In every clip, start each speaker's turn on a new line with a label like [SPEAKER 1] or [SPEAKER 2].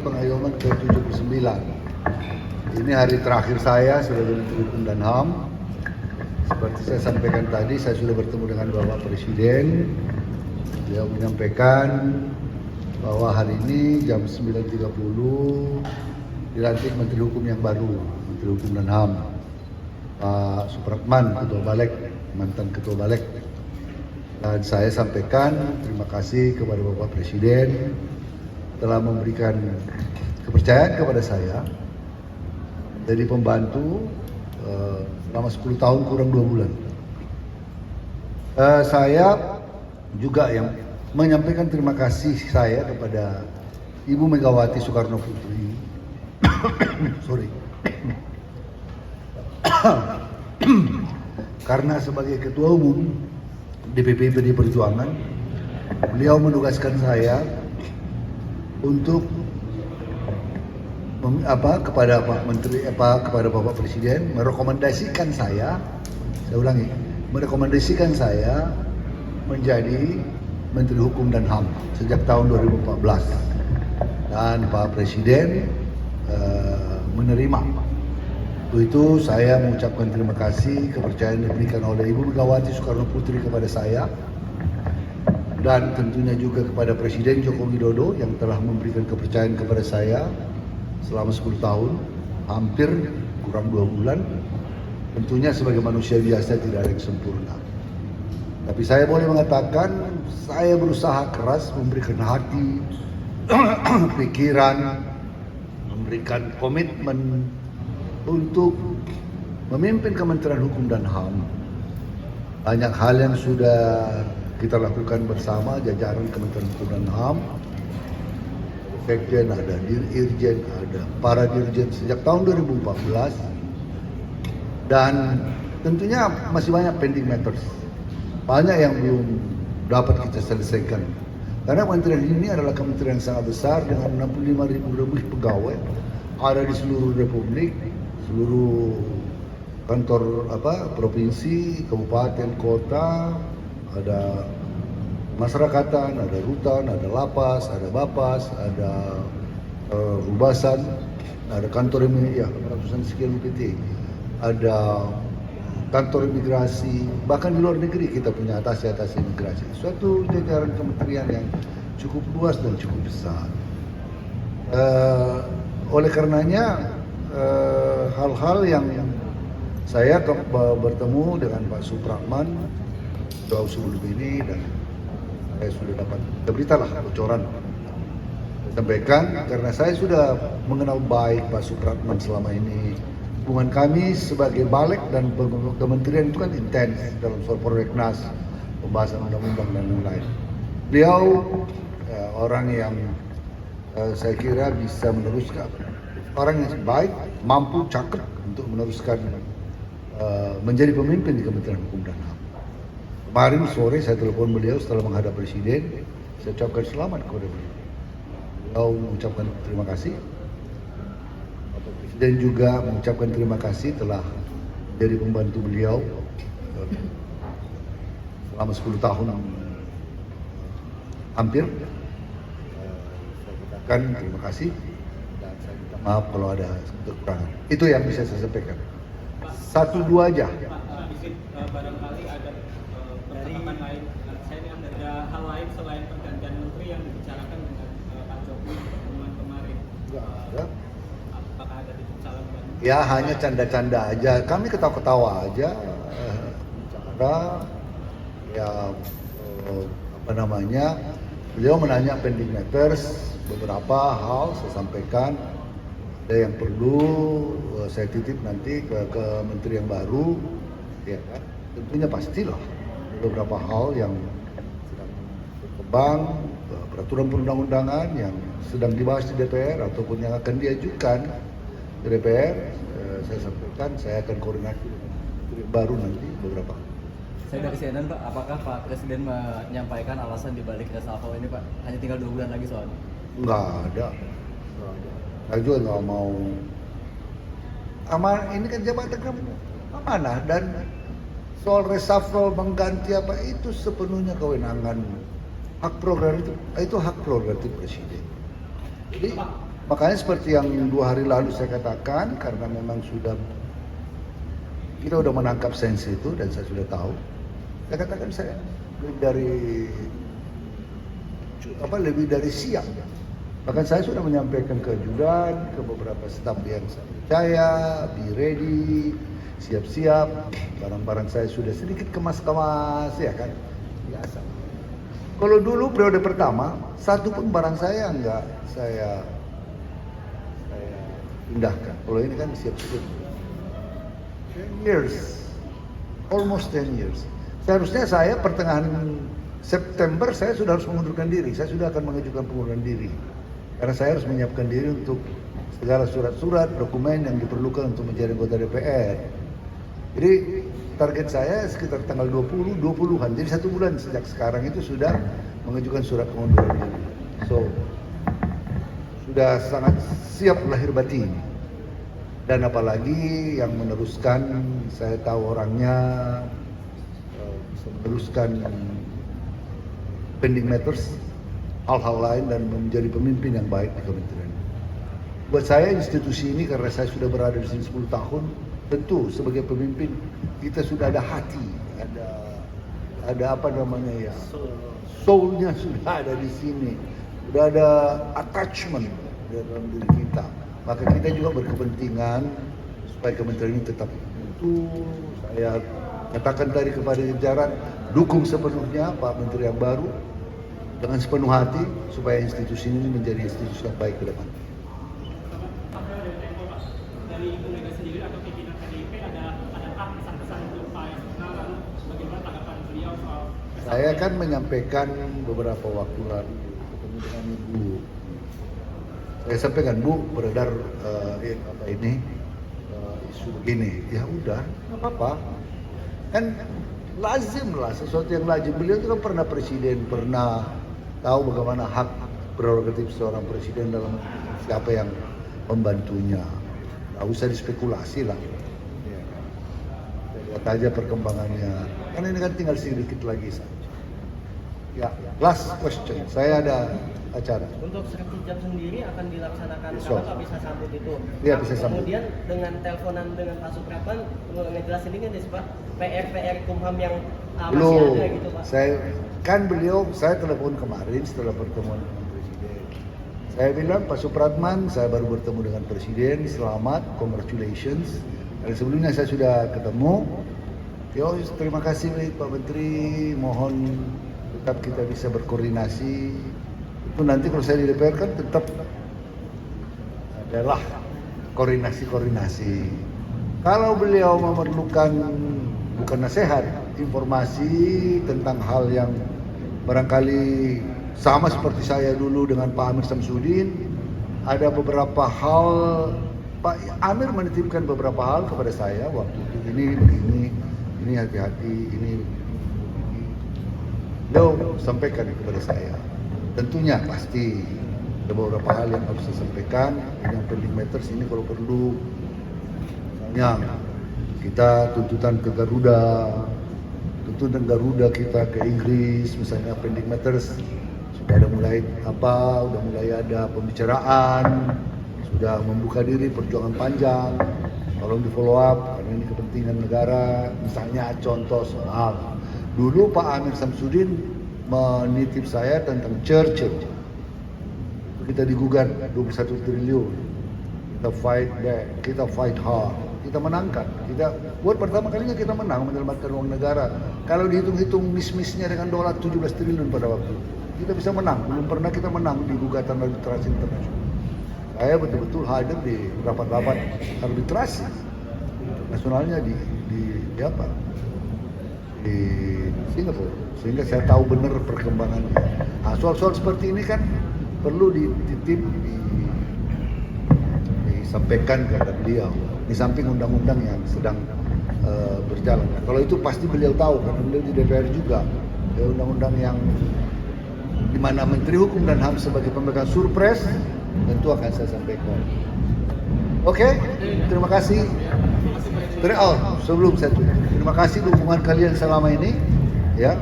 [SPEAKER 1] Pengayoman ke-79. Ini hari terakhir saya sebagai Menteri Hukum dan HAM. Seperti saya sampaikan tadi, saya sudah bertemu dengan Bapak Presiden. Beliau menyampaikan bahwa hari ini jam 9.30 dilantik Menteri Hukum yang baru, Menteri Hukum dan HAM, Pak Supratman, Ketua Balik, mantan Ketua Balik. Dan saya sampaikan terima kasih kepada Bapak Presiden telah memberikan kepercayaan kepada saya jadi pembantu selama 10 tahun kurang 2 bulan. Saya juga yang menyampaikan terima kasih saya kepada Ibu Megawati Soekarno Putri karena sebagai Ketua Umum DPP PDI Perjuangan, beliau menugaskan saya untuk kepada Pak Menteri kepada Bapak Presiden merekomendasikan saya merekomendasikan saya menjadi Menteri Hukum dan HAM sejak tahun 2014, dan Pak Presiden menerima. Untuk itu saya mengucapkan terima kasih kepercayaan diberikan oleh Ibu Megawati Soekarno Putri kepada saya, dan tentunya juga kepada Presiden Joko Widodo yang telah memberikan kepercayaan kepada saya selama 10 tahun, hampir kurang 2 bulan. Tentunya sebagai manusia biasa tidak ada yang sempurna. Tapi saya boleh mengatakan saya berusaha keras memberikan hati, pikiran, memberikan komitmen untuk memimpin Kementerian Hukum dan HAM. Banyak hal yang sudah kita lakukan bersama jajaran Kementerian Hukum dan HAM. Sekjen, ada Dirjen, ada para dirjen sejak tahun 2014, dan tentunya masih banyak pending matters, banyak yang belum dapat kita selesaikan. Karena kementerian ini adalah kementerian yang sangat besar dengan 65.000 lebih pegawai, ada di seluruh republik, seluruh kantor provinsi, kabupaten, kota, ada masyarakatan, ada rutan, ada lapas, ada bapas, ada rubasan, ada kantor ratusan sekian PT, ada kantor imigrasi, bahkan di luar negeri kita punya atase imigrasi. Suatu jajaran kementerian yang cukup luas dan cukup besar. Oleh karenanya hal-hal yang saya bertemu dengan Pak Supratman jauh sebelum ini, dan saya sudah dapat beritalah bocoran sampaikan karena saya sudah mengenal baik Pak Supratman selama ini. Hubungan kami sebagai balik dan kementerian itu kan intens dalam soal prolegnas, pembahasan undang-undang dan lain-lain. Beliau orang yang saya kira bisa meneruskan, orang yang baik, mampu, cakep untuk meneruskan menjadi pemimpin di Kementerian Hukum dan HAM. Kemarin sore saya telepon beliau setelah menghadap Presiden, saya ucapkan selamat kepada beliau. Beliau mengucapkan terima kasih. Bapak Presiden juga mengucapkan terima kasih telah menjadi pembantu beliau selama 10 tahun hampir. Saya katakan terima kasih dan saya minta maaf kalau ada kekurangan. Itu yang bisa saya sampaikan. 1-2 aja.
[SPEAKER 2] Barangkali ada percakapan lain, saya ada hal lain selain pergantian menteri yang dibicarakan dengan Pak Jokowi pertemuan kemarin.
[SPEAKER 1] Enggak ada.
[SPEAKER 2] Apakah ada dibicarakan?
[SPEAKER 1] Ya hanya canda-canda aja, kami ketawa-ketawa aja, bicara ya beliau menanya pending matters, beberapa hal saya sampaikan. Ada yang perlu saya titip nanti ke menteri yang baru, ya kan? Tentunya pastilah beberapa hal yang sedang berkembang, peraturan perundang-undangan yang sedang dibahas di DPR ataupun yang akan diajukan ke DPR, saya sampaikan saya akan koordinasi dengan menteri baru nanti beberapa.
[SPEAKER 3] Saya dari CNN Pak, apakah Pak Presiden menyampaikan alasan dibalik reshuffle ini Pak? Hanya tinggal 2 bulan lagi soalnya.
[SPEAKER 1] Nggak ada. Saya juga nggak mau. Ini kan jabatan kamu amanah, dan soal reshuffle mengganti apa itu sepenuhnya kewenangan hak prerogatif, itu hak prerogatif presiden. Jadi Makanya seperti yang 2 hari lalu saya katakan, karena memang kita udah menangkap sense itu dan saya sudah tahu. Saya katakan saya lebih dari siap. Bahkan saya sudah menyampaikan ke ajudan, ke beberapa staf yang saya percaya, be ready, siap-siap. Barang-barang saya sudah sedikit kemas-kemas, ya kan, biasa. Kalau dulu periode pertama, satu pun barang saya enggak saya pindahkan. Kalau ini kan siap-siap. 10 years, almost 10 years. Seharusnya saya pertengahan September saya sudah harus mengundurkan diri. Saya sudah akan mengajukan pengunduran diri. Karena saya harus menyiapkan diri untuk segala surat-surat, dokumen yang diperlukan untuk menjadi anggota DPR. Jadi target saya sekitar tanggal 20-an. Jadi 1 bulan sejak sekarang itu sudah mengajukan surat pengunduran diri. So, sudah sangat siap lahir batin. Dan apalagi yang meneruskan, saya tahu orangnya bisa meneruskan pending matters, hal-hal lain, dan menjadi pemimpin yang baik di kementerian. Buat saya institusi ini, karena saya sudah berada di sini 10 tahun, tentu sebagai pemimpin kita sudah ada hati, ada apa namanya ya, soulnya sudah ada di sini, sudah ada attachment dalam diri kita. Maka kita juga berkepentingan supaya kementerian ini tetap utuh. Saya katakan tadi kepada jajaran, dukung sepenuhnya Pak Menteri yang baru dengan sepenuh hati supaya institusi ini menjadi institusi yang baik ke depan.
[SPEAKER 2] Dari Ibu Mega sendiri atau pimpinan PDIP ada pesan-pesan untuk Pak Yasona, lalu bagaimana tanggapan beliau soal?
[SPEAKER 1] Saya kan menyampaikan beberapa waktu lalu ketemu dengan Ibu. Saya sampaikan, Bu, beredar isu begini. Ya udah, nggak apa-apa. Kan lazim lah, sesuatu yang lazim. Beliau itu kan pernah presiden, pernah tahu bagaimana hak prerogatif seorang presiden dalam siapa yang membantunya. Nggak usah dispekulasi lah. Lihat aja perkembangannya. Kan ini kan tinggal sedikit lagi saja. Ya, last question. Saya ada acara.
[SPEAKER 4] Untuk sertijab sendiri akan dilaksanakan
[SPEAKER 1] Besok.
[SPEAKER 4] kapan Pak bisa sambut itu?
[SPEAKER 1] Iya, bisa sambut.
[SPEAKER 4] Kemudian dengan teleponan dengan Pak Suprapan, ngejelasin ini kan Pak, PR Kumham yang masih
[SPEAKER 1] Belum.
[SPEAKER 4] ada gitu Pak.
[SPEAKER 1] Saya telepon kemarin setelah pertemuan dengan Presiden. Saya bilang, Pak Supratman, saya baru bertemu dengan Presiden, selamat, congratulations. Dan sebelumnya saya sudah ketemu. Yo, terima kasih Pak Menteri, mohon tetap kita bisa berkoordinasi. Itu nanti kalau saya di DPR kan tetap adalah koordinasi. Kalau beliau memerlukan bukan nasihat, informasi tentang hal yang barangkali sama seperti saya dulu dengan Pak Amir Samsudin, ada beberapa hal Pak Amir menitipkan beberapa hal kepada saya waktu itu, ini hati-hati, ini beliau sampaikan kepada saya. Tentunya pasti ada beberapa hal yang harus saya sampaikan, yang pending matters ini kalau perlu, misalnya kita tuntutan ke Garuda kita ke Inggris, misalnya pending matters sudah mulai ada pembicaraan, sudah membuka diri perjuangan panjang, tolong di follow up karena ini kepentingan negara. Misalnya contoh soal dulu Pak Amir Samsudin menitip saya tentang Churchill. Kita digugat 21 triliun. Kita fight back, kita fight hard. Kita menangkan. Buat pertama kalinya kita menang menyelamatkan uang negara. Kalau dihitung-hitung miss-missnya dengan dolar 17 triliun pada waktu itu, kita bisa menang. Belum pernah kita menang di gugatan arbitrasi internasional. Saya betul-betul hadir di rapat-rapat arbitrasi nasionalnya di Singapura, sehingga saya tahu benar perkembangannya. Nah, soal-soal seperti ini kan perlu disampaikan kepada beliau di samping undang-undang yang sedang berjalan. Kalau itu pasti beliau tahu karena beliau di DPR juga. Ya, undang-undang yang di mana Menteri Hukum dan HAM sebagai pemegang surpres tentu akan saya sampaikan. Oke, terima kasih. Sebelum saya tutup, terima kasih dukungan kalian selama ini. Ya,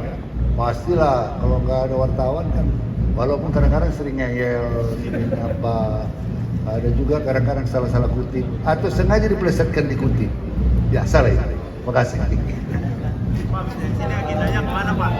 [SPEAKER 1] pastilah kalau nggak ada wartawan kan, walaupun kadang-kadang sering ngeyel, sering ada juga kadang-kadang salah-salah kutip atau sengaja dipelesetkan di kutip. Ya salah itu. Terima kasih.
[SPEAKER 5] Pak, sini agendanya kemana Pak?